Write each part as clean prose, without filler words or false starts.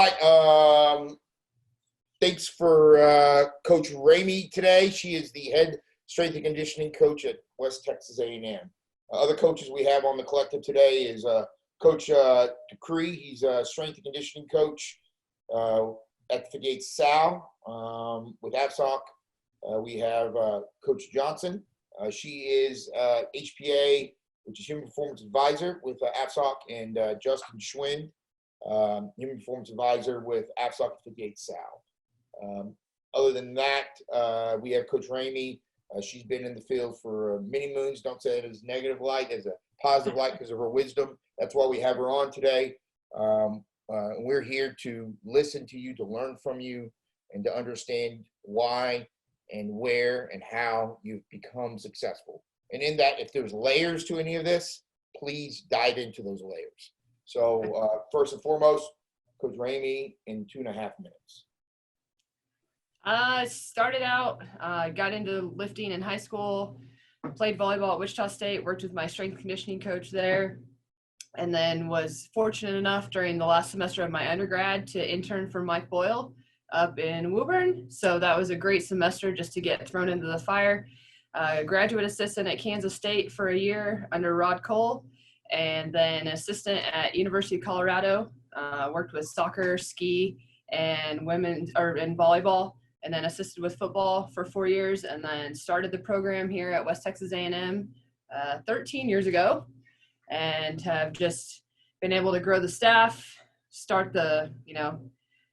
right. Thanks for Coach Ramey today. She is the head strength and conditioning coach at West Texas A&M. Other coaches we have on the collective today is Coach Decree. He's a strength and conditioning coach at 58 Sal with APSOC. We have Coach Johnson. She is HPA, which is Human Performance Advisor with APSOC, and Justin Schwind, Human Performance Advisor with APSOC at 58 Sal. Other than that, we have Coach Ramey. She's been in the field for many moons. Don't say it as negative light, as a positive light because of her wisdom. That's why we have her on today. We're here to listen to you, to learn from you, and to understand why and where and how you've become successful. And in that, if there's layers to any of this, please dive into those layers. So first and foremost, Coach Ramey in 2.5 minutes. I started out, got into lifting in high school, played volleyball at Wichita State, worked with my strength conditioning coach there, and then was fortunate enough during the last semester of my undergrad to intern for Mike Boyle up in Woburn. So that was a great semester just to get thrown into the fire. Graduate assistant at Kansas State for a year under Rod Cole, and then assistant at University of Colorado. Worked with soccer, ski, and and volleyball, and then assisted with football for 4 years, and then started the program here at West Texas A&M 13 years ago, and have just been able to grow the staff, start the,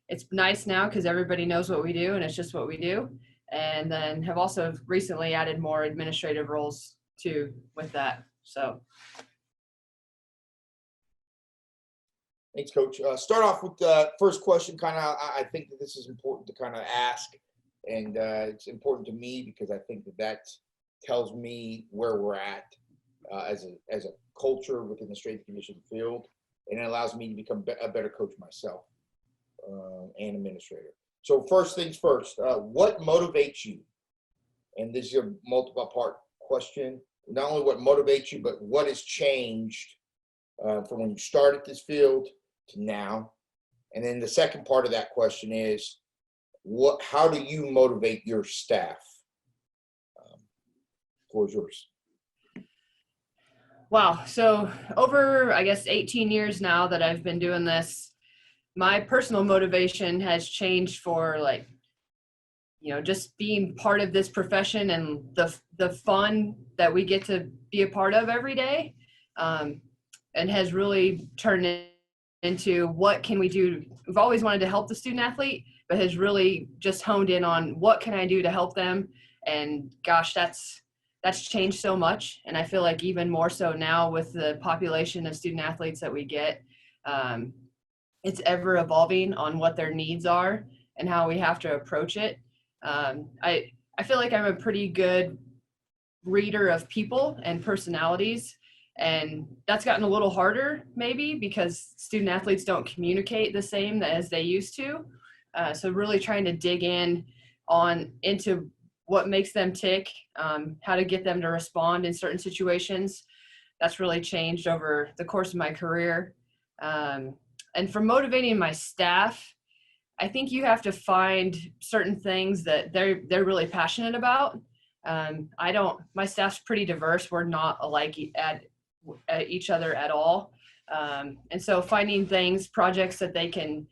it's nice now because everybody knows what we do and it's just what we do. And then have also recently added more administrative roles too with that. So. Thanks, Coach. Start off with the first question. I think that this is important to kind of ask, and it's important to me because I think that tells me where we're at as a culture within the strength and conditioning field, and it allows me to become a better coach myself and administrator. So first things first, what motivates you? And this is a multiple part question. Not only what motivates you, but what has changed from when you started this field to now. And then the second part of that question is, how do you motivate your staff? Floor is yours. Wow. So over, I guess, 18 years now that I've been doing this, my personal motivation has changed for just being part of this profession and the fun that we get to be a part of every day, and has really turned into what can we do. We've always wanted to help the student athlete, but has really just honed in on what can I do to help them. And gosh, that's changed so much. And I feel like even more so now with the population of student athletes that we get, it's ever evolving on what their needs are and how we have to approach it. I feel like I'm a pretty good reader of people and personalities, and that's gotten a little harder maybe because student athletes don't communicate the same as they used to. So really trying to dig into what makes them tick, how to get them to respond in certain situations. That's really changed over the course of my career. And for motivating my staff, I think you have to find certain things that they're really passionate about. My staff's pretty diverse. We're not alike at each other at all. And so finding projects that they can,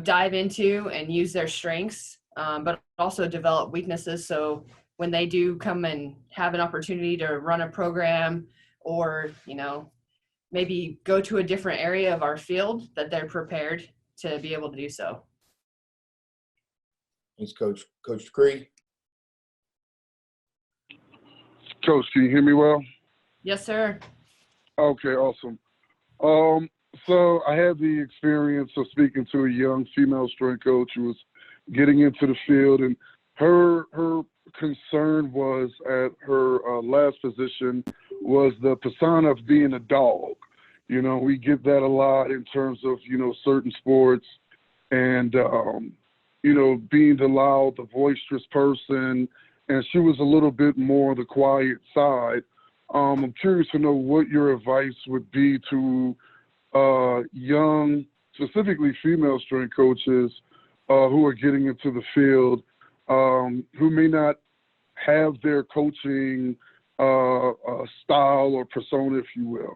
dive into and use their strengths, but also develop weaknesses. So when they do come and have an opportunity to run a program or, maybe go to a different area of our field, that they're prepared to be able to do so. Thanks, Coach. Coach Decree. Coach, can you hear me well? Yes, sir. Okay, awesome. So I had the experience of speaking to a young female strength coach who was getting into the field, and her concern was at her last position was the persona of being a dog. We get that a lot in terms of, certain sports and, being the loud, the boisterous person. And she was a little bit more on the quiet side. I'm curious to know what your advice would be to young to specifically female strength coaches who are getting into the field, who may not have their coaching style or persona, if you will?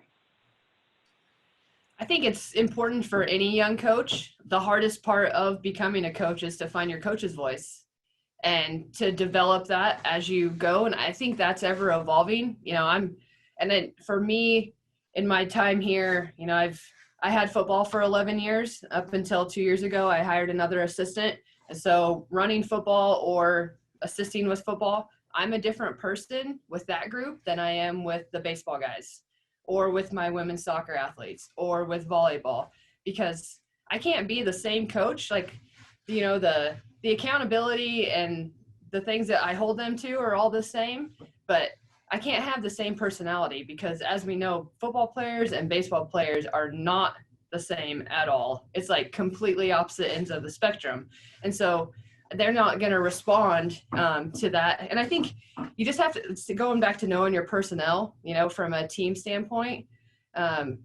I think it's important for any young coach. The hardest part of becoming a coach is to find your coach's voice and to develop that as you go. And I think that's ever evolving. And then for me, in my time here, I had football for 11 years. Up until 2 years ago, I hired another assistant. And so running football or assisting with football, I'm a different person with that group than I am with the baseball guys, or with my women's soccer athletes, or with volleyball, because I can't be the same coach. The accountability and the things that I hold them to are all the same, but I can't have the same personality, because as we know, football players and baseball players are not the same at all. It's like completely opposite ends of the spectrum. And so they're not going to respond to that. And I think you just have to, going back to knowing your personnel, from a team standpoint. And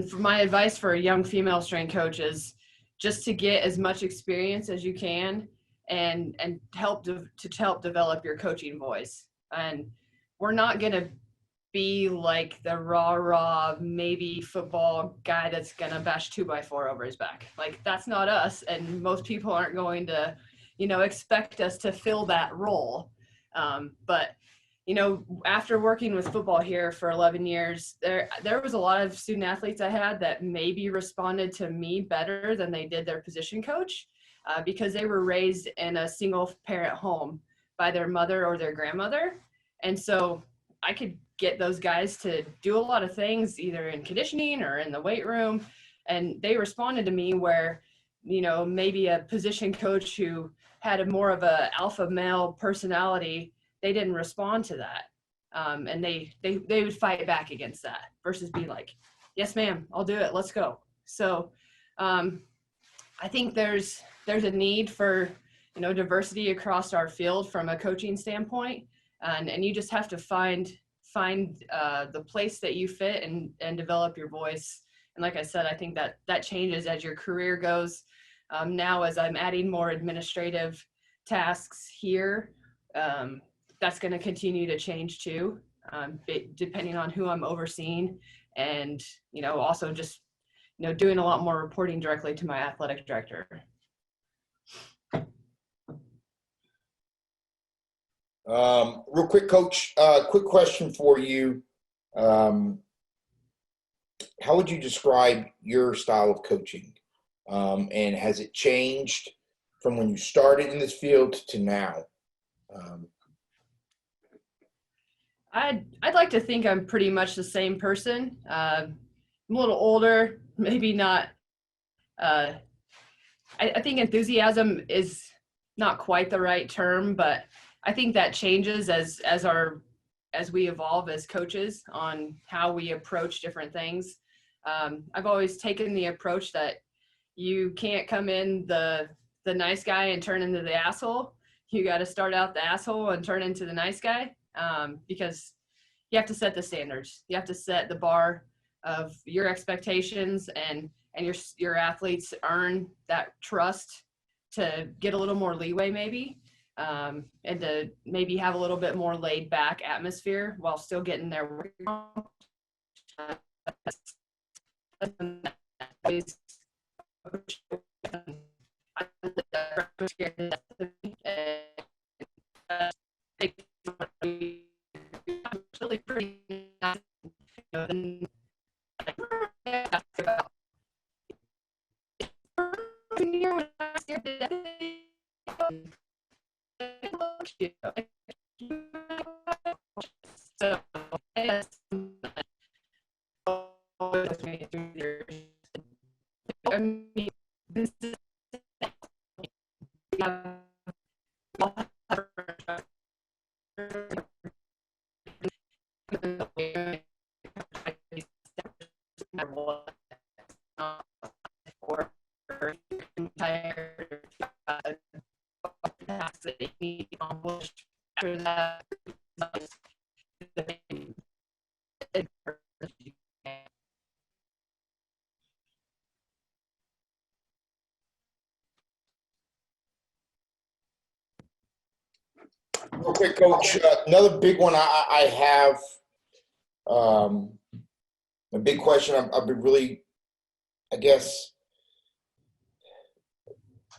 for my advice for a young female strength coach is just to get as much experience as you can and help develop your coaching voice. And we're not going to be like the rah maybe football guy that's going to bash 2x4 over his back. Like, that's not us. And most people aren't going to, expect us to fill that role. But after working with football here for 11 years, there was a lot of student athletes I had that maybe responded to me better than they did their position coach, because they were raised in a single parent home by their mother or their grandmother. And so I could get those guys to do a lot of things, either in conditioning or in the weight room. And they responded to me where, maybe a position coach who had more of a alpha male personality, they didn't respond to that. And they would fight back against that versus be like, yes, ma'am, I'll do it. Let's go. So I think there's a need for, diversity across our field from a coaching standpoint. And you just have to find the place that you fit and develop your voice. And like I said, I think that changes as your career goes. Now, as I'm adding more administrative tasks here, that's going to continue to change too, depending on who I'm overseeing, and also just doing a lot more reporting directly to my athletic director. Real quick, Coach, quick question for you. How would you describe your style of coaching? And has it changed from when you started in this field to now? I'd like to think I'm pretty much the same person. I'm a little older, maybe not. I think enthusiasm is not quite the right term, but I think that changes as we evolve as coaches on how we approach different things. I've always taken the approach that you can't come in the nice guy and turn into the asshole. You got to start out the asshole and turn into the nice guy, because you have to set the standards. You have to set the bar of your expectations, and your athletes earn that trust to get a little more leeway maybe. And to maybe have a little bit more laid back atmosphere while still getting their work on. Really pretty nice. So, I mean, this is that they need to accomplish after that. Real quick, Coach, another big one I have, a big question I've been really, I guess,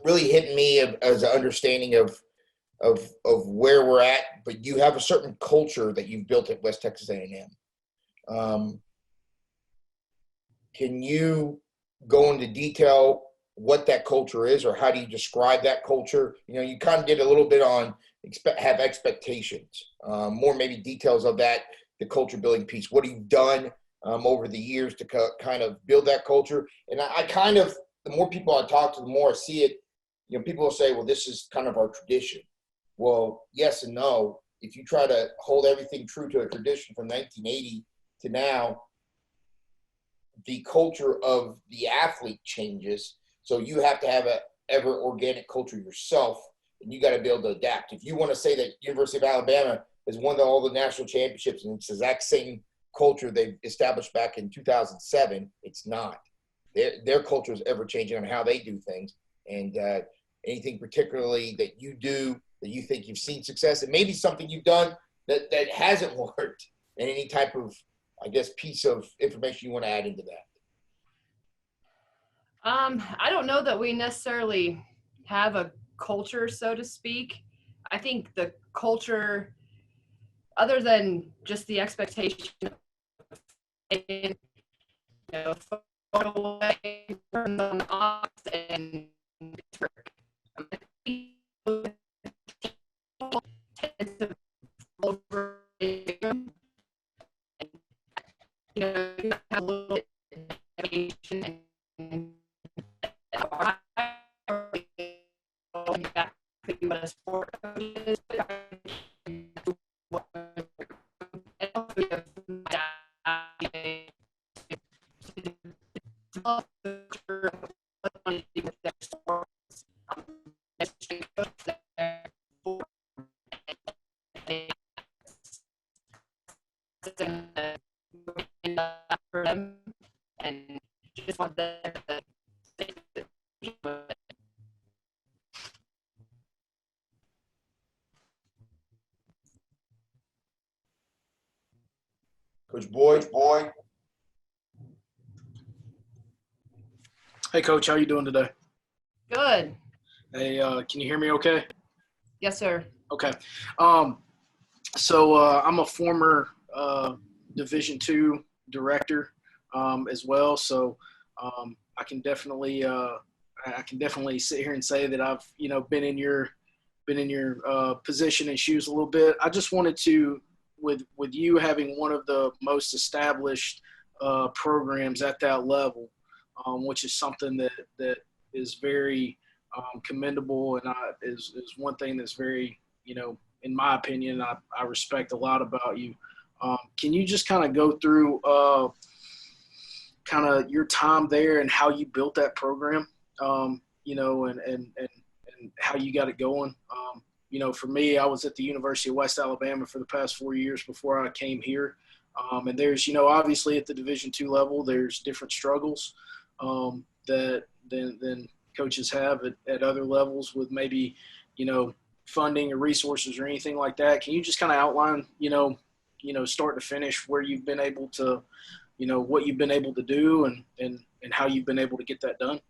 really hitting me as an understanding of where we're at, but you have a certain culture that you've built at West Texas A&M. Can you go into detail what that culture is, or how do you describe that culture? You know, you kind of did a little bit on have expectations, more maybe details of that, the culture building piece. What have you done over the years to kind of build that culture? And I kind of, the more people I talk to, the more I see it. You know, people will say, well, this is kind of our tradition. Well, yes and no. If you try to hold everything true to a tradition from 1980 to now, the culture of the athlete changes. So you have to have a ever organic culture yourself, and you got to be able to adapt. If you want to say that University of Alabama has won all the national championships and it's the exact same culture they established back in 2007, it's not. Their culture is ever changing on how they do things. And anything particularly that you do that you think you've seen success, and maybe something you've done that hasn't worked, and any type of, I guess, piece of information you want to add into that. I don't know that we necessarily have a culture, so to speak. I think the culture, other than just the expectation of, you know, photo away, turn on the ox, and work. Over, you know, you have a little bit of education and going back to what a sport coach is, for them, and just want them to Coach Boyd. Hey, Coach, how you doing today? good. Hey, can you hear me okay? Yes, sir. Okay. So I'm a former Division II director as well, so I can definitely sit here and say that I've been in your position and shoes a little bit. I just wanted to, with you having one of the most established programs at that level, which is something that is very commendable, and is one thing that's very, in my opinion, I respect a lot about you. Can you just kind of go through kind of your time there and how you built that program, and how you got it going? For me, I was at the University of West Alabama for the past 4 years before I came here. And there's, obviously at the Division II level, there's different struggles that than coaches have at other levels with maybe, funding or resources or anything like that. Can you just kind of outline, start to finish, where you've been able to, what you've been able to do and how you've been able to get that done?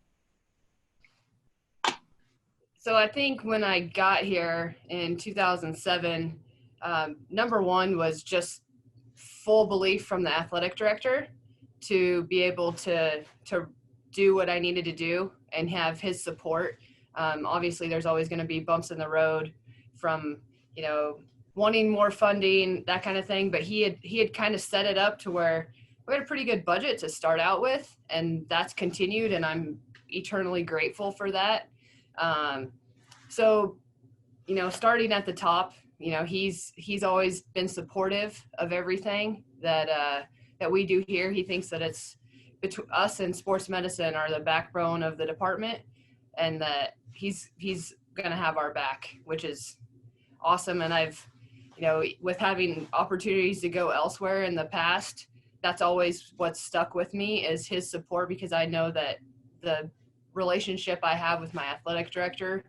So I think when I got here in 2007, number one was just full belief from the athletic director to be able to do what I needed to do and have his support. Obviously, there's always going to be bumps in the road from, wanting more funding, that kind of thing. But he had kind of set it up to where we had a pretty good budget to start out with, and that's continued, and I'm eternally grateful for that. So, starting at the top, he's always been supportive of everything that we do here. He thinks that it's between us and sports medicine are the backbone of the department, and that he's going to have our back, which is awesome. And I've, with having opportunities to go elsewhere in the past, that's always what's stuck with me is his support, because I know that the relationship I have with my athletic director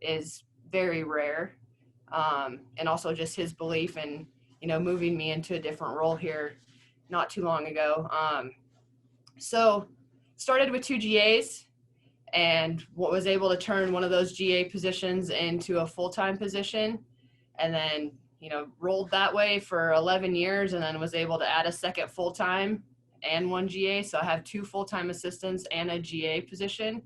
is very rare. and also just his belief in, moving me into a different role here not too long ago. So started with 2 GAs and was able to turn one of those GA positions into a full-time position, and then, rolled that way for 11 years, and then was able to add a second full-time and 1 GA. So I have 2 full-time assistants and a GA position,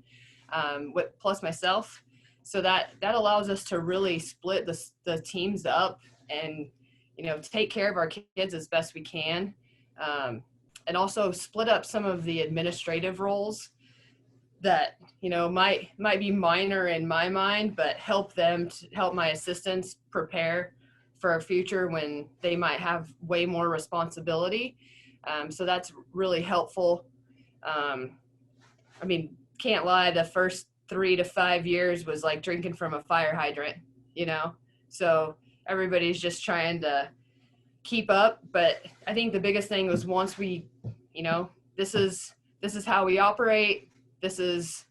plus myself. So that allows us to really split the teams up and, take care of our kids as best we can. And also split up some of the administrative roles that, might be minor in my mind, but help my assistants prepare for a future when they might have way more responsibility. So that's really helpful. Can't lie, the first 3 to 5 years was like drinking from a fire hydrant, so everybody's just trying to keep up. But I think the biggest thing was once we, this is how we operate. This is,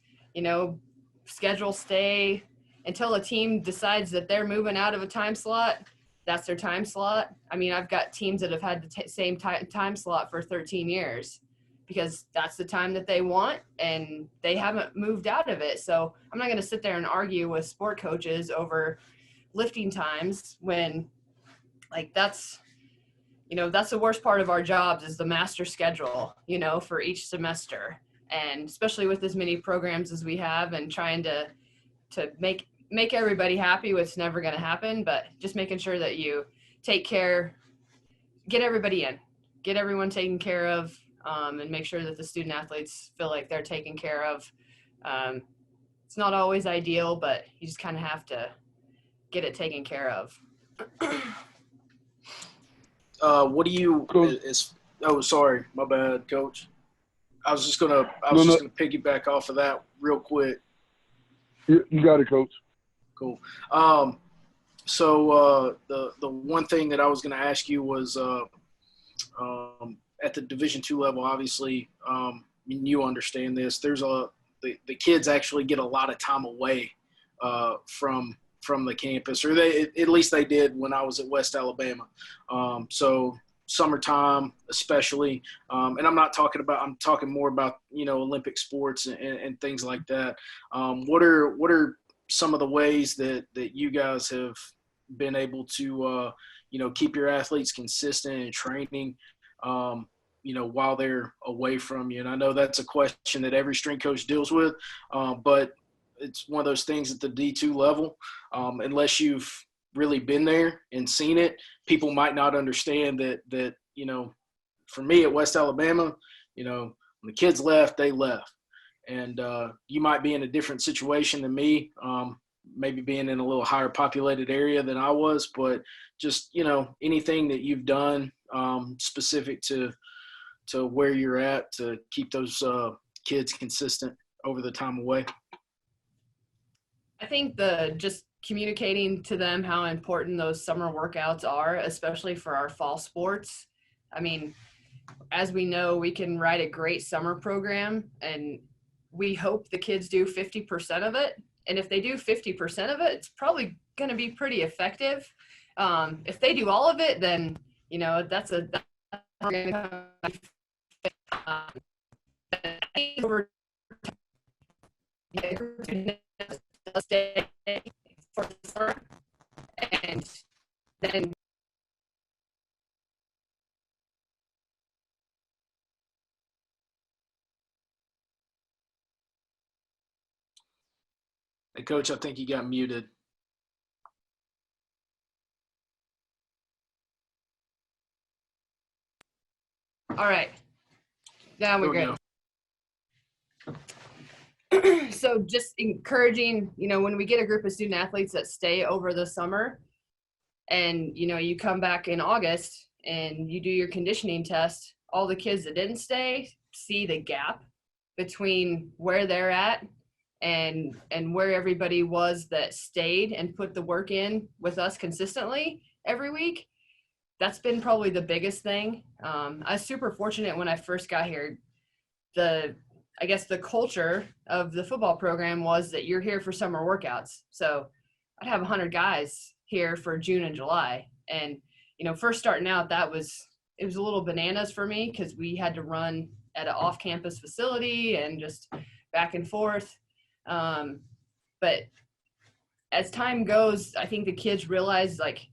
schedule stay until a team decides that they're moving out of a time slot. That's their time slot. I've got teams that have had the same time slot for 13 years because that's the time that they want and they haven't moved out of it. So I'm not going to sit there and argue with sport coaches over lifting times when, that's the worst part of our jobs is the master schedule, for each semester. And especially with as many programs as we have and trying to make everybody happy, what's never going to happen, but just making sure that you take care, get everybody in, get everyone taken care of, and make sure that the student athletes feel like they're taken care of. It's not always ideal, but you just kind of have to get it taken care of. What do you sorry, my bad, Coach. I was just gonna piggyback off of that real quick. You got it, Coach. Cool. So the one thing that I was gonna ask you was at the Division II level, obviously, you understand this. There's the kids actually get a lot of time away from the campus, or at least they did when I was at West Alabama. So summertime especially, and I'm talking more about, Olympic sports and things like that. What are some of the ways that you guys have been able to, keep your athletes consistent in training, while they're away from you? And I know that's a question that every strength coach deals with, but it's one of those things at the D2 level, unless you've really been there and seen it, people might not understand that, for me at West Alabama, when the kids left, they left. And you might be in a different situation than me, maybe being in a little higher populated area than I was, but just, anything that you've done specific to where you're at to keep those kids consistent over the time away. I think just communicating to them how important those summer workouts are, especially for our fall sports. As we know, we can write a great summer program and we hope the kids do 50% of it. And if they do 50% of it, it's probably going to be pretty effective. If they do all of it, then, that's stay for the summer, and then Hey, Coach, I think you got muted. All right, now we're good. So just encouraging, when we get a group of student athletes that stay over the summer and, you come back in August and you do your conditioning test, all the kids that didn't stay see the gap between where they're at and where everybody was that stayed and put the work in with us consistently every week. That's been probably the biggest thing. I was super fortunate when I first got here. I guess the culture of the football program was that you're here for summer workouts. So I'd have 100 guys here for June and July. And, first starting out, it was a little bananas for me because we had to run at an off-campus facility and just back and forth. But as time goes, I think the kids realize, like,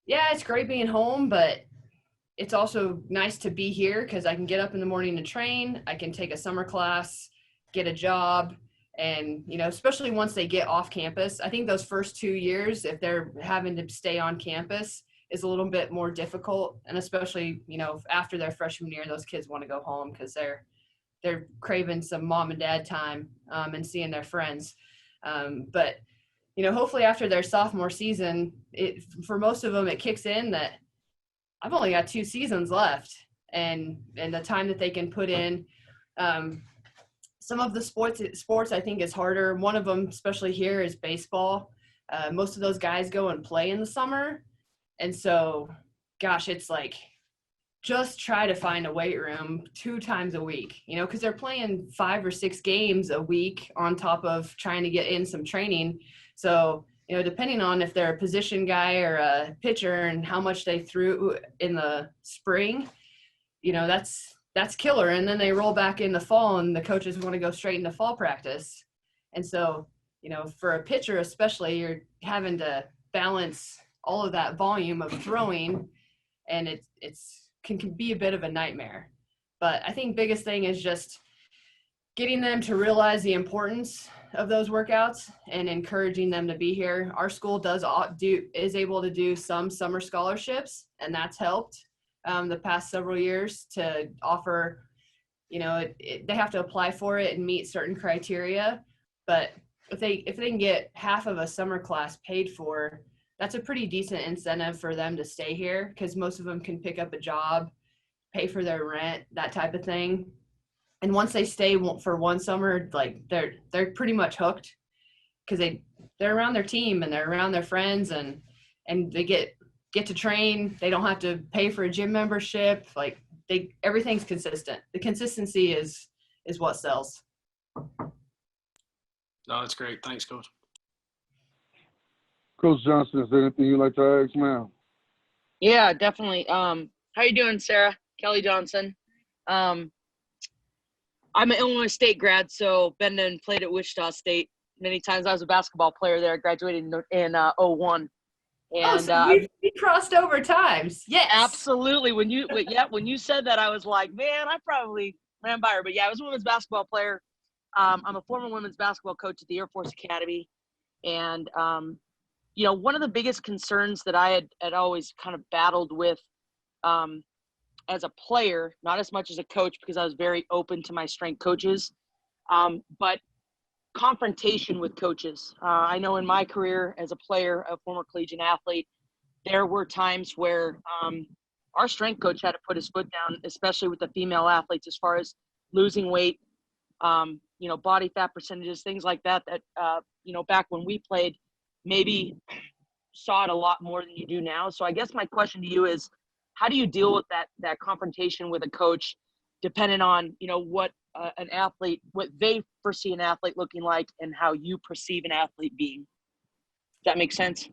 yeah, it's great being home, but it's also nice to be here because I can get up in the morning to train. I can take a summer class, get a job. And, especially once they get off campus, I think those first 2 years, if they're having to stay on campus, is a little bit more difficult. And especially, after their freshman year, those kids want to go home because they're craving some mom and dad time and seeing their friends. But, hopefully after their sophomore season, for most of them, it kicks in that I've only got 2 seasons left, and the time that they can put in. Some of the sports I think is harder. One of them, especially here, is baseball. Most of those guys go and play in the summer. And so, gosh, it's like just try to find a weight room 2 times a week, because they're playing 5 or 6 games a week on top of trying to get in some training. So, depending on if they're a position guy or a pitcher and how much they threw in the spring, that's killer. And then they roll back in the fall and the coaches want to go straight into fall practice. And so, for a pitcher especially, you're having to balance all of that volume of throwing, and it can be a bit of a nightmare. But I think biggest thing is just getting them to realize the importance of those workouts and encouraging them to be here. Our school is able to do some summer scholarships, and that's helped the past several years to offer, they have to apply for it and meet certain criteria. But if they can get half of a summer class paid for, that's a pretty decent incentive for them to stay here, because most of them can pick up a job, pay for their rent, that type of thing. And once they stay for one summer, like they're pretty much hooked, because they're around their team and they're around their friends, and they get to train. They don't have to pay for a gym membership. Like everything's consistent. The consistency is what sells. No, that's great. Thanks, Coach. Coach Johnson, is there anything you'd like to ask now? Yeah, definitely. How you doing, Sarah? Kelly Johnson. I'm an Illinois State grad, so been and played at Wichita State many times. I was a basketball player there. I graduated in 01. And so we crossed over times. Yes, absolutely. When you said that, I was like, man, I probably ran by her. But yeah, I was a women's basketball player. I'm a former women's basketball coach at the Air Force Academy, and one of the biggest concerns that I had always kind of battled with as a player, not as much as a coach, because I was very open to my strength coaches, but confrontation with coaches. I know in my career as a player, a former collegiate athlete, there were times where our strength coach had to put his foot down, especially with the female athletes, as far as losing weight, body fat percentages, things like that, back when we played, maybe saw it a lot more than you do now. So I guess my question to you is, how do you deal with that confrontation with a coach, depending on, what an athlete, what they foresee an athlete looking like and how you perceive an athlete being? Does that make sense?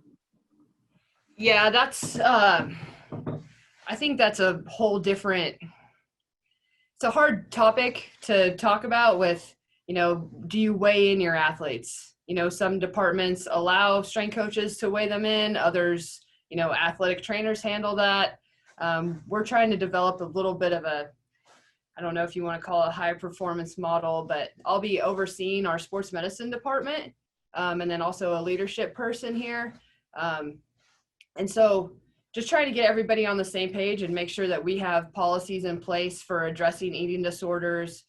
Yeah, that's I think that's a whole different, it's a hard topic to talk about with, do you weigh in your athletes? Some departments allow strength coaches to weigh them in. Others, athletic trainers handle that. We're trying to develop a little bit of I don't know if you want to call it a high performance model, but I'll be overseeing our sports medicine department, and then also a leadership person here. And so just trying to get everybody on the same page and make sure that we have policies in place for addressing eating disorders,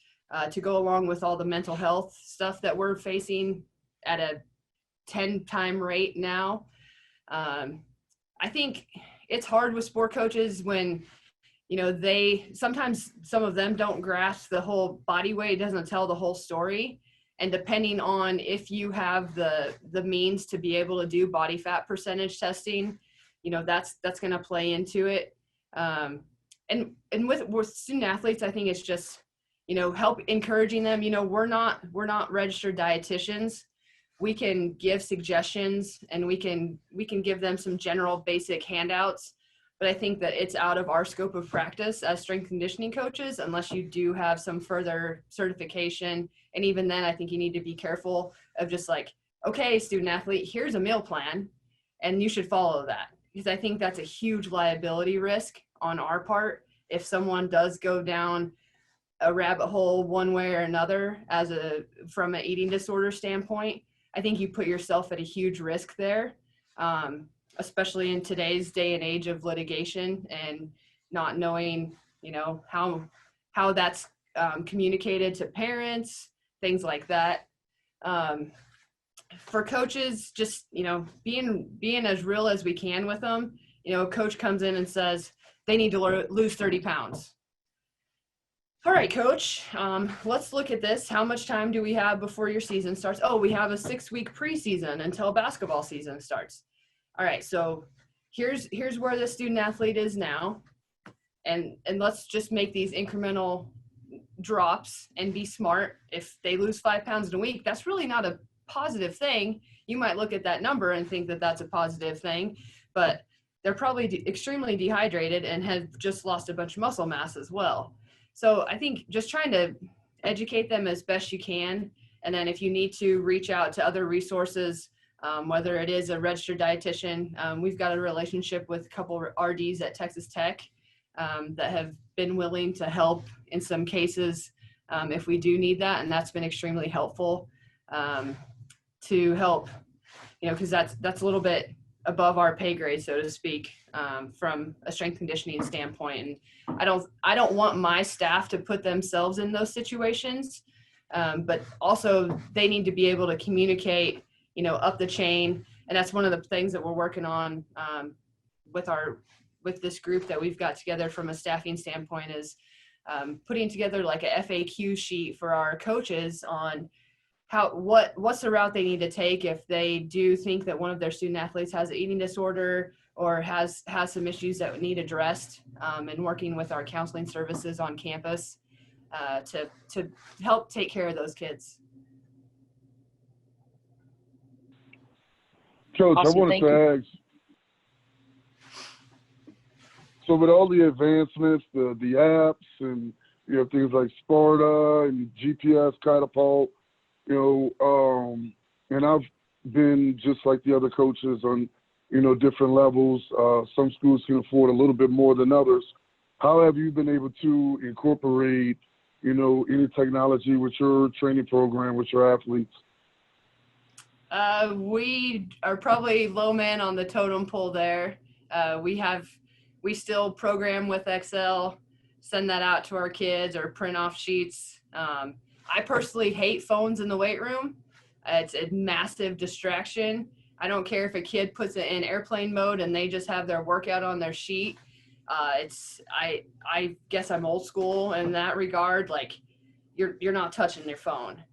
to go along with all the mental health stuff that we're facing at a 10-time rate now. I think it's hard with sport coaches when, sometimes some of them don't grasp the whole body weight doesn't tell the whole story. And depending on if you have the means to be able to do body fat percentage testing, that's going to play into it. And with student athletes, I think it's just, help encouraging them. We're not registered dietitians. we can give suggestions and we can give them some general basic handouts. But I think that it's out of our scope of practice as strength conditioning coaches, unless you do have some further certification. And even then, I think you need to be careful of just like, okay, student athlete, here's a meal plan, and you should follow that. Because I think that's a huge liability risk on our part. If someone does go down a rabbit hole one way or another from an eating disorder standpoint, I think you put yourself at a huge risk there. Especially in today's day and age of litigation and not knowing, how that's communicated to parents, things like that. For coaches, just, being as real as we can with them. A coach comes in and says they need to lose 30 pounds. All right, coach, let's look at this. How much time do we have before your season starts? Oh, we have a 6-week preseason until basketball season starts. All right, so here's where the student athlete is now, and let's just make these incremental drops and be smart. If they lose 5 pounds in a week, that's really not a positive thing. You might look at that number and think that that's a positive thing, but they're probably extremely dehydrated and have just lost a bunch of muscle mass as well. So I think just trying to educate them as best you can, and then if you need to reach out to other resources, whether it is a registered dietitian. We've got a relationship with a couple RDs at Texas Tech that have been willing to help in some cases if we do need that, and that's been extremely helpful to help, because that's a little bit above our pay grade, so to speak, from a strength conditioning standpoint. And I don't want my staff to put themselves in those situations, but also they need to be able to communicate up the chain. And that's one of the things that we're working on with this group that we've got together from a staffing standpoint is putting together like a FAQ sheet for our coaches on what's the route they need to take if they do think that one of their student athletes has an eating disorder or has some issues that need addressed, and working with our counseling services on campus to help take care of those kids. Coach, Awesome, I wanted thank to ask, so with all the advancements, the apps, and things like Sparta and GPS Catapult, and I've been just like the other coaches on, different levels. Some schools can afford a little bit more than others. How have you been able to incorporate, any technology with your training program, with your athletes? We are probably low man on the totem pole there. We still program with Excel, send that out to our kids or print off sheets. I personally hate phones in the weight room. It's a massive distraction. I don't care if a kid puts it in airplane mode and they just have their workout on their sheet. I guess I'm old school in that regard. Like you're not touching their phone.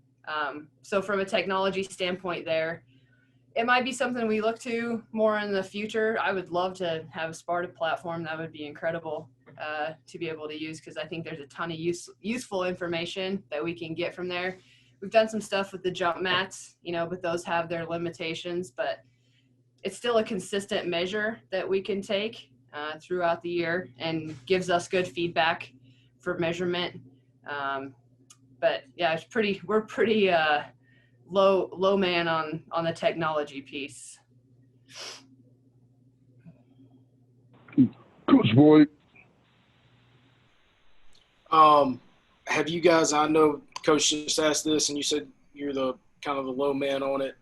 So from a technology standpoint there, it might be something we look to more in the future. I would love to have a Sparta platform. That would be incredible to be able to use, because I think there's a ton of useful information that we can get from there. We've done some stuff with the jump mats, but those have their limitations, but it's still a consistent measure that we can take throughout the year and gives us good feedback for measurement. But yeah, we're pretty low man on the technology piece. Coach Boyd. Have you guys, I know Coach just asked this and you said you're the kind of the low man on it.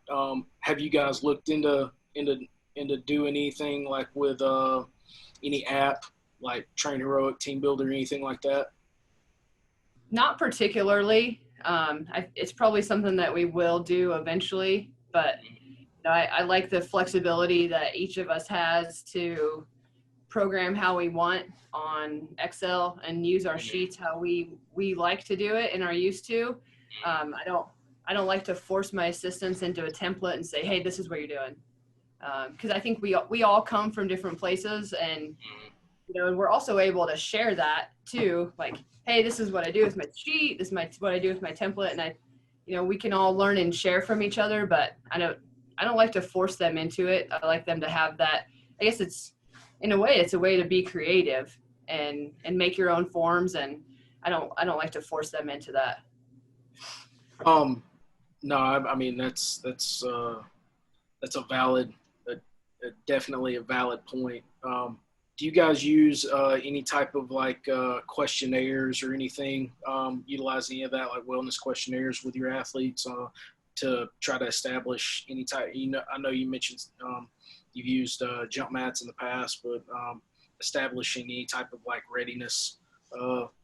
Have you guys looked into doing anything like with any app like Train Heroic, Team Builder, or anything like that? Not particularly. It's probably something that we will do eventually, but I like the flexibility that each of us has to program how we want on Excel and use our sheets how we like to do it and are used to. I don't like to force my assistants into a template and say, hey, this is what you're doing. Because I think we all come from different places, and we're also able to share that too. Like, hey, this is what I do with my sheet. This is what I do with my template, and we can all learn and share from each other, but I don't like to force them into it. I like them to have that. I guess it's, in a way, it's a way to be creative and make your own forms. And I don't like to force them into that. No, I mean, that's a valid, definitely a valid point. Do you guys use any type of like questionnaires or anything, utilize any of that, like wellness questionnaires with your athletes to try to establish any type, I know you mentioned you've used jump mats in the past, but establishing any type of like readiness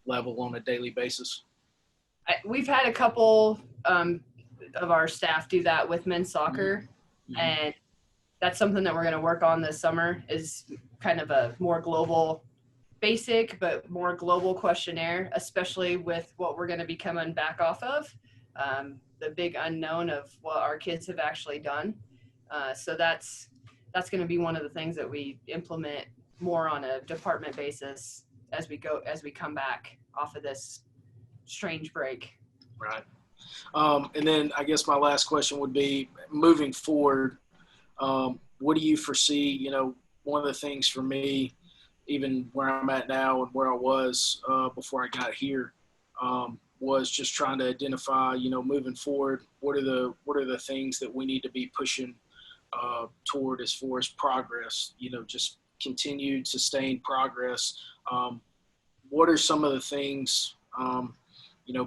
level on a daily basis? We've had a couple of our staff do that with men's soccer, and that's something that we're going to work on this summer, is kind of a more global, basic but more global questionnaire, especially with what we're going to be coming back off of, the big unknown of what our kids have actually done. So that's going to be one of the things that we implement more on a department basis as we come back off of this strange break. Right. And then I guess my last question would be, moving forward, what do you foresee? One of the things for me, even where I'm at now and where I was before I got here, was just trying to identify, moving forward, what are the things that we need to be pushing toward as far as progress, just continued sustained progress. What are some of the things,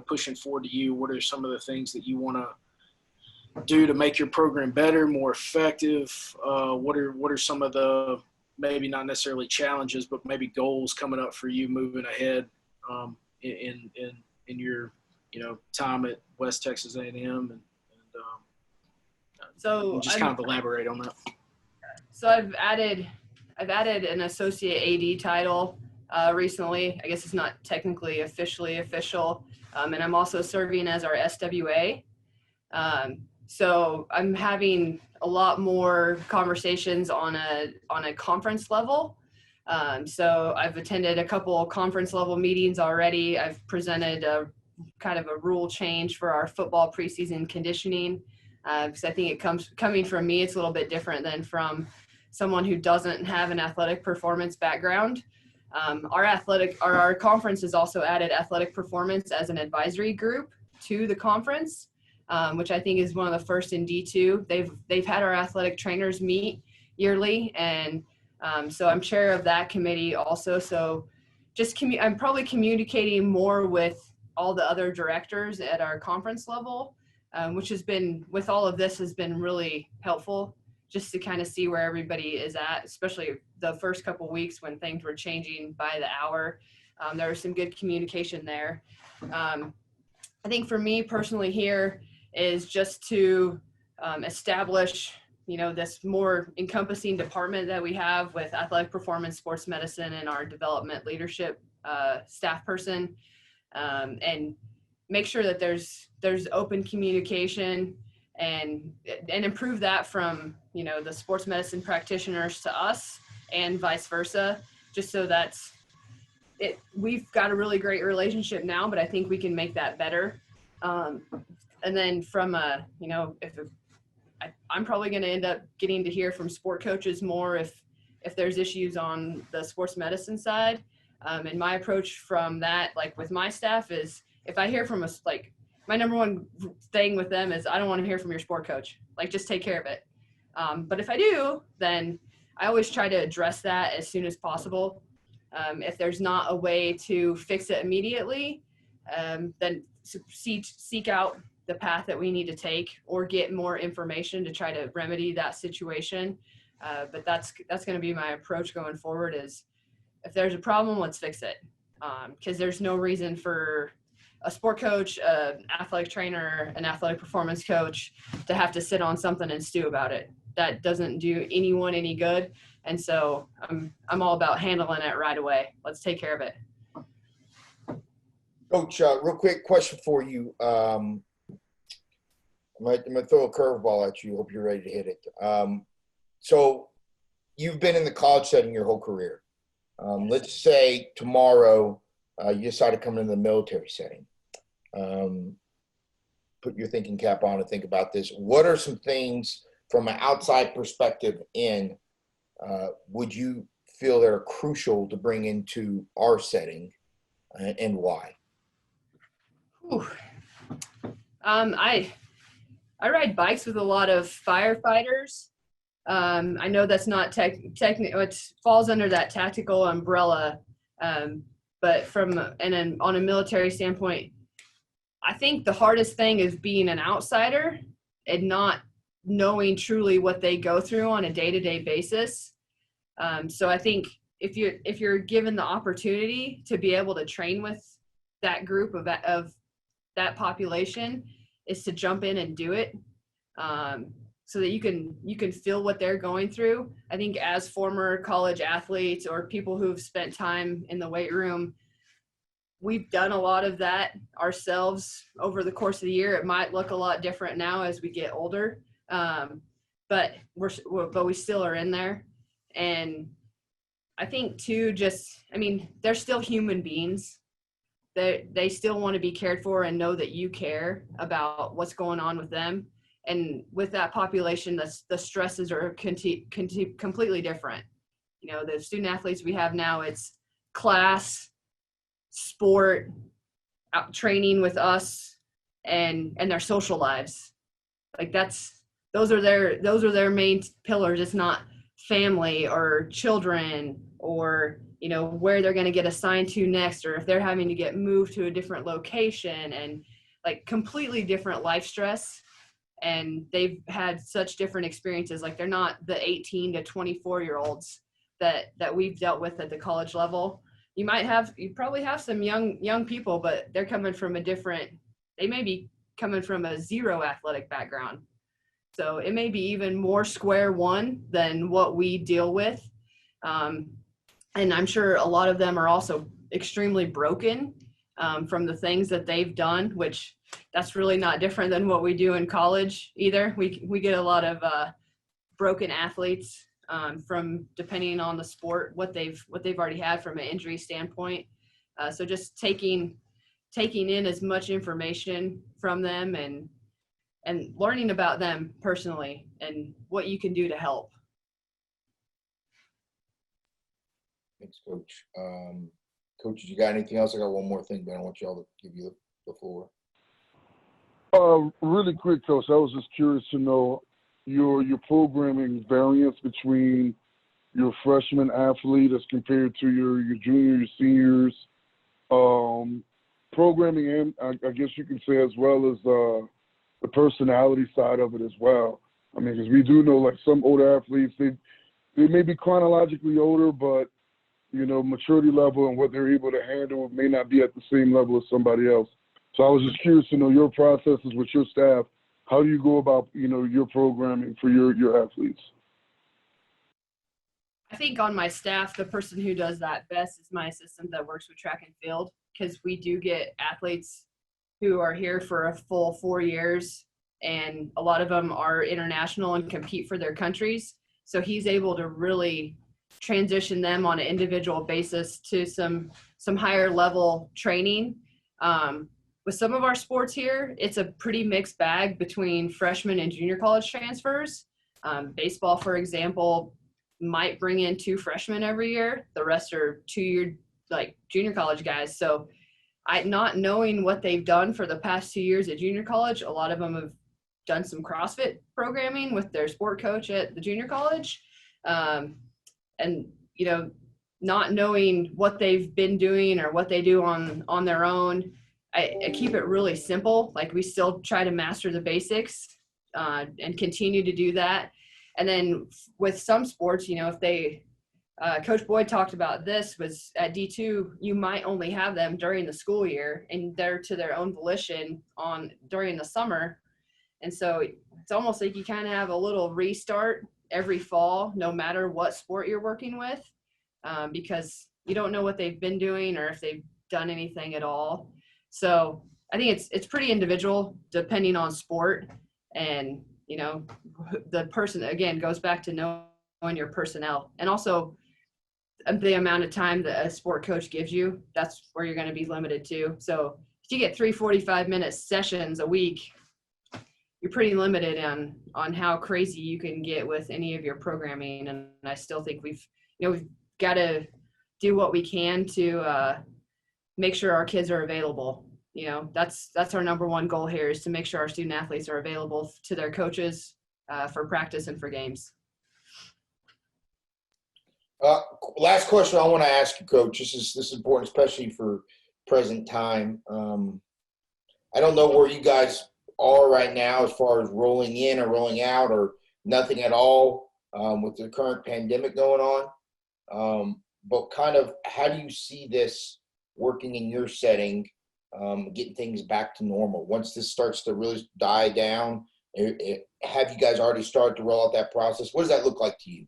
pushing forward to you? What are some of the things that you want to do to make your program better, more effective? What are some of the, maybe not necessarily challenges, but maybe goals coming up for you moving ahead in your time at West Texas A&M, and so just kind of elaborate on that. So I've added an associate AD title recently. I guess it's not technically officially official, and I'm also serving as our SWA. So I'm having a lot more conversations on a conference level. So I've attended a couple of conference level meetings already. I've presented a kind of a rule change for our football preseason conditioning, because I think coming from me, it's a little bit different than from someone who doesn't have an athletic performance background. Our conference has also added athletic performance as an advisory group to the conference, which I think is one of the first in D2. They've had our athletic trainers meet yearly, and so I'm chair of that committee also. So I'm probably communicating more with all the other directors at our conference level, which has been, with all of this, has been really helpful, just to kind of see where everybody is at, especially the first couple weeks when things were changing by the hour. There was some good communication there. I think for me personally here is just to establish, this more encompassing department that we have with athletic performance, sports medicine, and our development leadership staff person, and make sure that there's open communication and improve that from, the sports medicine practitioners to us and vice versa, just so that's it. We've got a really great relationship now, but I think we can make that better. And then from I'm probably going to end up getting to hear from sport coaches more if there's issues on the sports medicine side. And my approach from that, like with my staff, is if I hear from us, like my number one thing with them is I don't want to hear from your sport coach. Like, just take care of it. But if I do, then I always try to address that as soon as possible. If there's not a way to fix it immediately, then seek out the path that we need to take or get more information to try to remedy that situation. But that's going to be my approach going forward, is if there's a problem, let's fix it. Because there's no reason for a sport coach, an athletic trainer, an athletic performance coach to have to sit on something and stew about it. That doesn't do anyone any good. And so I'm all about handling it right away. Let's take care of it. Coach, real quick question for you. I'm going to throw a curveball at you. Hope you're ready to hit it. So you've been in the college setting your whole career. Let's say tomorrow you decide to come into the military setting. Put put your thinking cap on and think about this. What are some things from an outside perspective would you feel that are crucial to bring into our setting, and why? Whew. I ride bikes with a lot of firefighters. I know that's not technical. It falls under that tactical umbrella. But on a military standpoint, I think the hardest thing is being an outsider and not knowing truly what they go through on a day-to-day basis. So I think if you're given the opportunity to be able to train with that group of that population, is to jump in and do it, so that you can feel what they're going through. I think as former college athletes or people who've spent time in the weight room, we've done a lot of that ourselves over the course of the year. It might look a lot different now as we get older, but we still are in there. And I think too, they're still human beings. They still want to be cared for and know that you care about what's going on with them. And with that population, the stresses are completely different. You know, the student athletes we have now, it's class, sport, training with us, and their social lives. Like those are their main pillars. It's not family or children or, you know, where they're going to get assigned to next, or if they're having to get moved to a different location, and like completely different life stress. And they've had such different experiences. Like they're not the 18 to 24-year-olds that we've dealt with at the college level. You probably have some young people, but they're coming from they may be coming from a zero athletic background. So it may be even more square one than what we deal with. And I'm sure a lot of them are also extremely broken from the things that they've done, which that's really not different than what we do in college either. We get a lot of broken athletes from, depending on the sport, what they've already had from an injury standpoint. So just taking in as much information from them and learning about them personally and what you can do to help. Thanks, Coach. Coach, you got anything else? I got one more thing, but I want y'all to give you the floor. Really quick, Coach, I was just curious to know your programming variance between your freshman athlete as compared to your junior, your seniors, programming, and I guess you can say as well as the personality side of it as well. I mean, because we do know like some older athletes, they may be chronologically older, but you know, maturity level and what they're able to handle may not be at the same level as somebody else. So I was just curious to know your processes with your staff. How do you go about, you know, your programming for your athletes? I think on my staff, the person who does that best is my assistant that works with track and field, because we do get athletes who are here for a full 4 years, and a lot of them are international and compete for their countries. So he's able to really transition them on an individual basis to some higher level training. With some of our sports here, it's a pretty mixed bag between freshman and junior college transfers. Baseball, for example, might bring in 2 freshmen every year. The rest are 2-year junior college guys. So not knowing what they've done for the past 2 years at junior college, a lot of them have done some CrossFit programming with their sport coach at the junior college. And, you know, not knowing what they've been doing or what they do on their own, I keep it really simple. Like we still try to master the basics and continue to do that. And then with some sports, you know, if they, Coach Boyd talked about this, was at D2, you might only have them during the school year and they're to their own volition during the summer. And so it's almost like you kind of have a little restart every fall, no matter what sport you're working with, because you don't know what they've been doing or if they've done anything at all. So I think it's pretty individual depending on sport. And, you know, the person, again, goes back to knowing your personnel, and also the amount of time that a sport coach gives you. That's where you're going to be limited to. So if you get 3 45-minute sessions a week, you're pretty limited on how crazy you can get with any of your programming. And I still think we've got to do what we can to make sure our kids are available. That's our number one goal here, is to make sure our student athletes are available to their coaches for practice and for games. Last question I want to ask you, Coach. This is important, especially for present time. I don't know where you guys are right now as far as rolling in or rolling out or nothing at all with the current pandemic going on. But kind of how do you see this working in your setting, getting things back to normal? Once this starts to really die down, have you guys already started to roll out that process? What does that look like to you?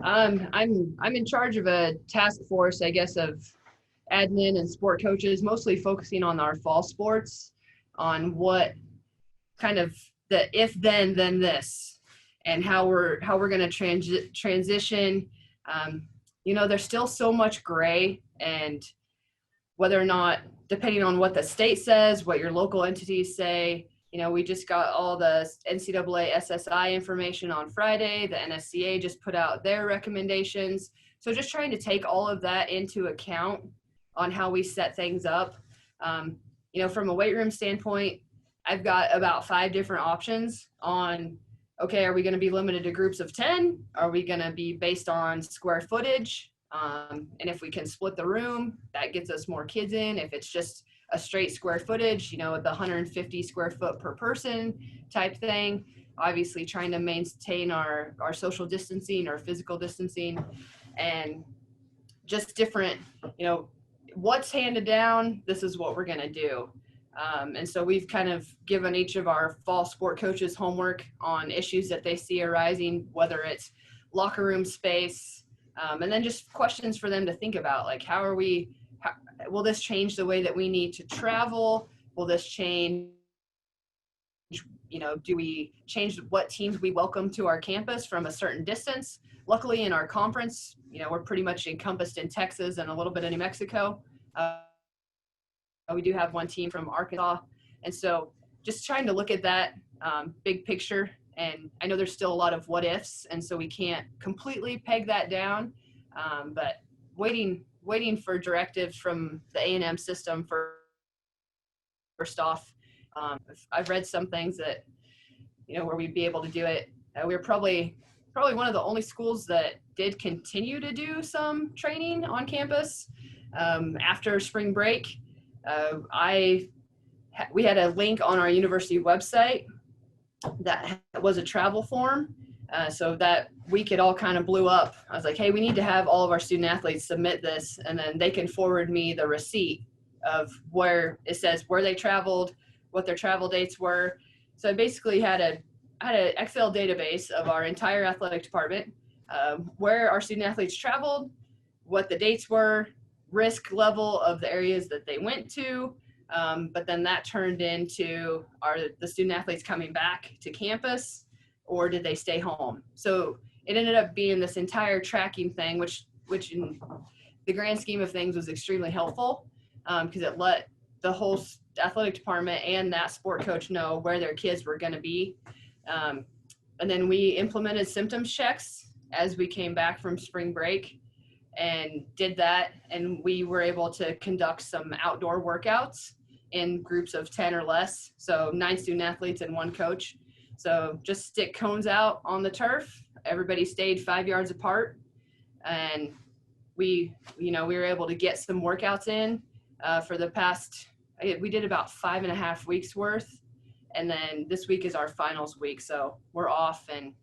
I'm in charge of a task force, I guess, of admin and sport coaches, mostly focusing on our fall sports, on what kind of the if then this, and how we're going to transition. There's still so much gray, and whether or not, depending on what the state says, what your local entities say. We just got all the NCAA SSI information on Friday. The NSCA just put out their recommendations. So just trying to take all of that into account on how we set things up. From a weight room standpoint, I've got about 5 different options on, okay, are we going to be limited to groups of 10? Are we going to be based on square footage? And if we can split the room, that gets us more kids in. If it's just a straight square footage, with the 150 square foot per person type thing, obviously trying to maintain our social distancing, our physical distancing, and just different, what's handed down, this is what we're going to do. And so we've kind of given each of our fall sport coaches homework on issues that they see arising, whether it's locker room space, and then just questions for them to think about, like, will this change the way that we need to travel? Will this change, do we change what teams we welcome to our campus from a certain distance? Luckily in our conference, we're pretty much encompassed in Texas and a little bit of New Mexico. We do have one team from Arkansas. And so just trying to look at that big picture. And I know there's still a lot of what ifs, and so we can't completely peg that down, but waiting for directives from the A&M system first off. I've read some things that, where we'd be able to do it. We're probably one of the only schools that did continue to do some training on campus after spring break. We had a link on our university website that was a travel form. So that week it all kind of blew up. I was like, hey, we need to have all of our student athletes submit this, and then they can forward me the receipt of where it says where they traveled, what their travel dates were. So I basically had an Excel database of our entire athletic department, where our student athletes traveled, what the dates were, risk level of the areas that they went to. But then that turned into, are the student athletes coming back to campus, or did they stay home? So it ended up being this entire tracking thing, which in the grand scheme of things was extremely helpful, because it let the whole athletic department and that sport coach know where their kids were going to be. And then we implemented symptoms checks as we came back from spring break and did that. And we were able to conduct some outdoor workouts in groups of 10 or less. So 9 student athletes and 1 coach. So just stick cones out on the turf. Everybody stayed 5 yards apart. And we were able to get some workouts in for the past, we did about 5.5 weeks worth. And then this week is our finals week. So we're off and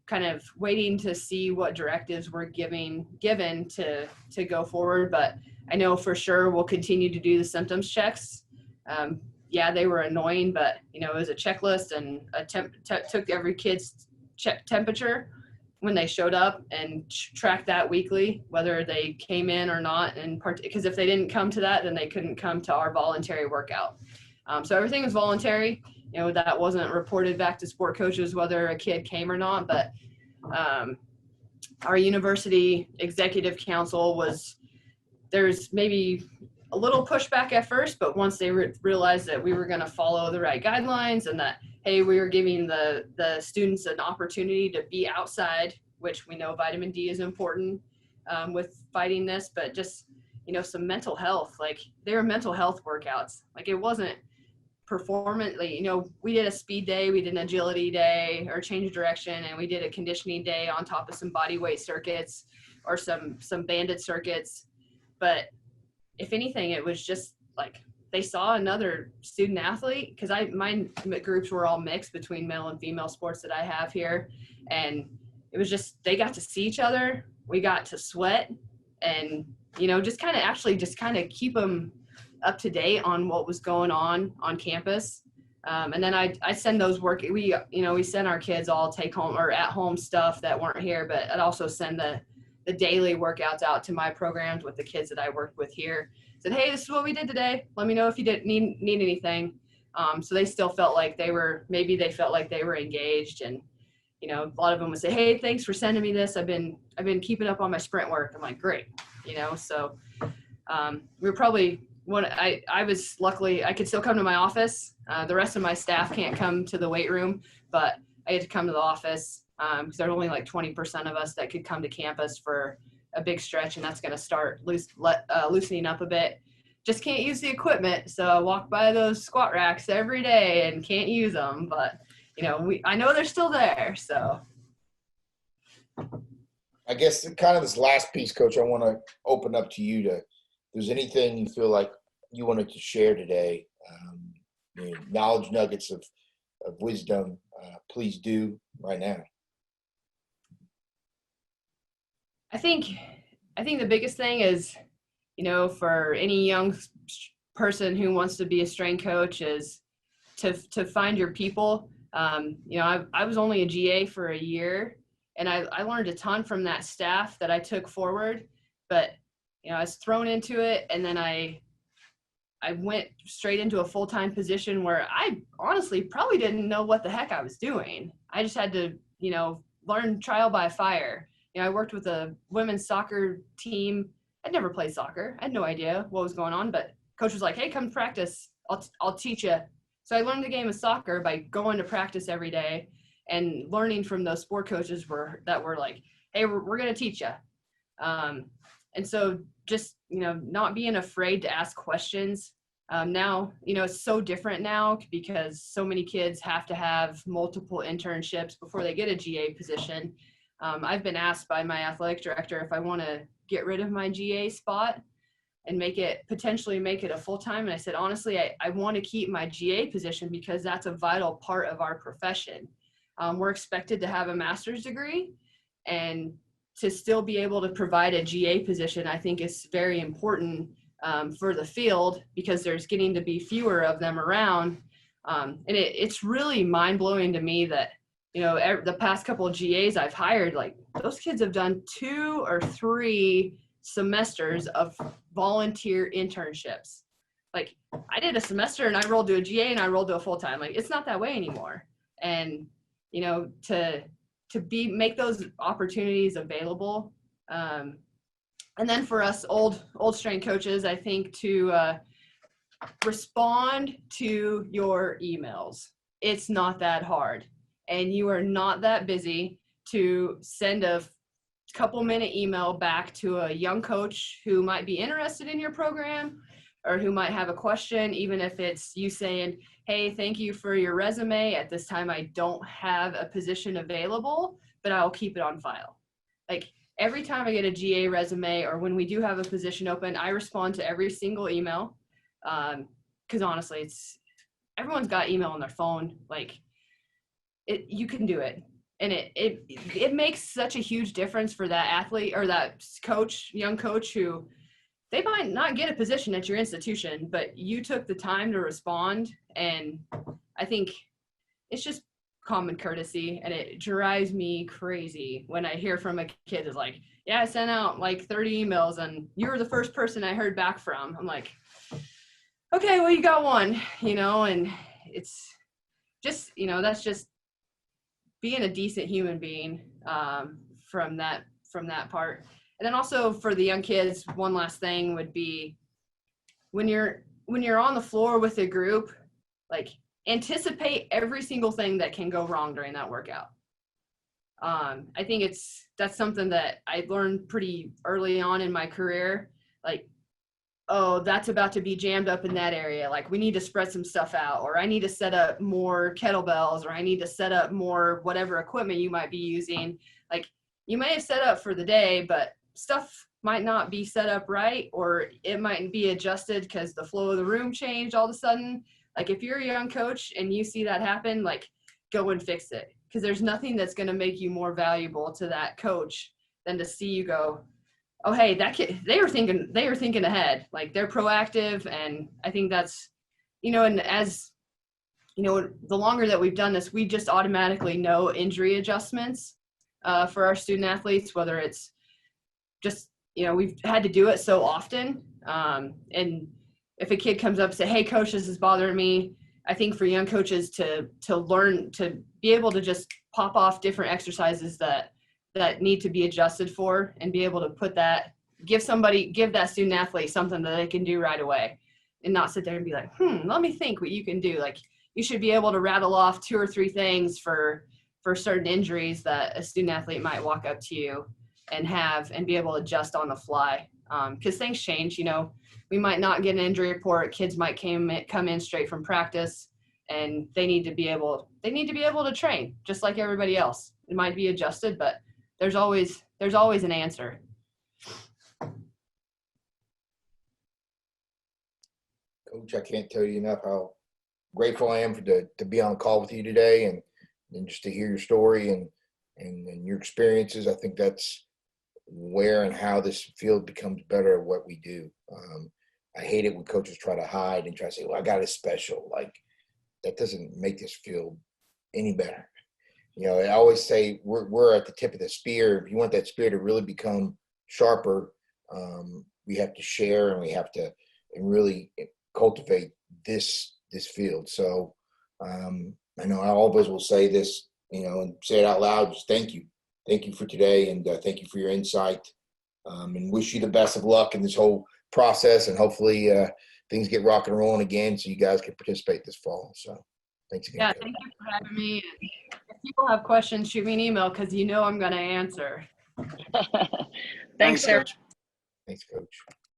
kind of waiting to see what directives we're given to go forward. But I know for sure we'll continue to do the symptoms checks. Yeah, they were annoying, but it was a checklist, and took every kid's temperature when they showed up and tracked that weekly, whether they came in or not. And because if they didn't come to that, then they couldn't come to our voluntary workout. So everything was voluntary. That wasn't reported back to sport coaches whether a kid came or not. But our university executive council there's maybe a little pushback at first, but once they realized that we were going to follow the right guidelines and that hey, we were giving the students an opportunity to be outside, which we know vitamin D is important with fighting this, but just, some mental health. Like, they were mental health workouts. Like, it wasn't performance. Like, we did a speed day, we did an agility day or change of direction, and we did a conditioning day on top of some body weight circuits or some banded circuits. But if anything, it was just like they saw another student athlete, because my groups were all mixed between male and female sports that I have here, and it was just they got to see each other, we got to sweat, and just kind of keep them up to date on what was going on campus. And then I send those we send our kids all take home or at home stuff that weren't here, but I'd also send the daily workouts out to my programs with the kids that I worked with here. Said, hey, this is what we did today. Let me know if you didn't need anything. So they still felt like they were engaged. And, a lot of them would say, hey, thanks for sending me this. I've been keeping up on my sprint work. I'm like, great. So we were probably I was luckily, I could still come to my office. The rest of my staff can't come to the weight room, but I had to come to the office because there's only like 20% of us that could come to campus for a big stretch, and that's going to start loosening up a bit. Just can't use the equipment, so I walk by those squat racks every day and can't use them, but I know they're still there. So I guess kind of this last piece, Coach, I want to open up to you if there's anything you feel like you wanted to share today, knowledge nuggets of wisdom, please do right now. I think the biggest thing is, for any young person who wants to be a strength coach is to find your people. I was only a GA for a year, and I learned a ton from that staff that I took forward, but I was thrown into it, and then I went straight into a full-time position where I honestly probably didn't know what the heck I was doing. I just had to, learn trial by fire. I worked with a women's soccer team. I'd never played soccer. I had no idea what was going on, but coach was like, hey, come practice. I'll teach you. So I learned the game of soccer by going to practice every day and learning from those sport coaches that were like, hey, we're going to teach you. And so just, not being afraid to ask questions. Now, it's so different now because so many kids have to have multiple internships before they get a GA position. I've been asked by my athletic director if I want to get rid of my GA spot and potentially make it a full-time. And I said, honestly, I want to keep my GA position because that's a vital part of our profession. We're expected to have a master's degree, and to still be able to provide a GA position, I think is very important for the field because there's getting to be fewer of them around. And it's really mind-blowing to me that, the past couple of GAs I've hired, like those kids have done 2 or 3 semesters of volunteer internships. Like I did a semester and I rolled to a GA and I rolled to a full-time. Like it's not that way anymore. And, to make those opportunities available. And then for us old strength coaches, I think to respond to your emails. It's not that hard. And you are not that busy to send a couple-minute email back to a young coach who might be interested in your program or who might have a question, even if it's you saying, hey, thank you for your resume. At this time, I don't have a position available, but I'll keep it on file. Like every time I get a GA resume or when we do have a position open, I respond to every single email. Because honestly, everyone's got email on their phone. Like you can do it. And it makes such a huge difference for that athlete or that coach, young coach who they might not get a position at your institution, but you took the time to respond. And I think it's just common courtesy, and it drives me crazy when I hear from a kid is like, yeah, I sent out like 30 emails and you were the first person I heard back from. I'm like, okay, well, you got one, and it's just, that's just being a decent human being from that part. And then also for the young kids, one last thing would be when you're on the floor with a group, like anticipate every single thing that can go wrong during that workout. I think that's something that I learned pretty early on in my career. Like, oh, that's about to be jammed up in that area. Like, we need to spread some stuff out, or I need to set up more kettlebells, or I need to set up more whatever equipment you might be using. Like, you may have set up for the day, but stuff might not be set up right, or it might be adjusted because the flow of the room changed all of a sudden. Like, if you're a young coach and you see that happen, like, go and fix it. Because there's nothing that's going to make you more valuable to that coach than to see you go, oh, hey, that kid, they were thinking ahead. Like, they're proactive. And I think that's, and as, the longer that we've done this, we just automatically know injury adjustments for our student athletes, whether it's just, we've had to do it so often. And if a kid comes up and say, hey, coach, this is bothering me, I think for young coaches to learn to be able to just pop off different exercises that need to be adjusted for, and be able to put that, give that student athlete something that they can do right away, and not sit there and be like, let me think what you can do. Like, you should be able to rattle off 2 or 3 things for certain injuries that a student athlete might walk up to you and be able to adjust on the fly. Because things change, we might not get an injury report. Kids might come in straight from practice, and they need to be able to train just like everybody else. It might be adjusted, but there's always an answer. Coach, I can't tell you enough how grateful I am to be on a call with you today, and just to hear your story and your experiences. I think that's where and how this field becomes better at what we do. I hate it when coaches try to hide and try to say, well, I got it special. Like, that doesn't make this field any better. I always say we're at the tip of the spear. If you want that spear to really become sharper, we have to share, and we have to really cultivate this field. So I know all of us will say this, and say it out loud. Just thank you for today, and thank you for your insight, and wish you the best of luck in this whole process, and hopefully things get rocking and rolling again, so you guys can participate this fall. So thanks again. Yeah, Coach. Thank you for having me. If people have questions, shoot me an email, because I'm going to answer. Thanks, Sarah. Thanks, Coach.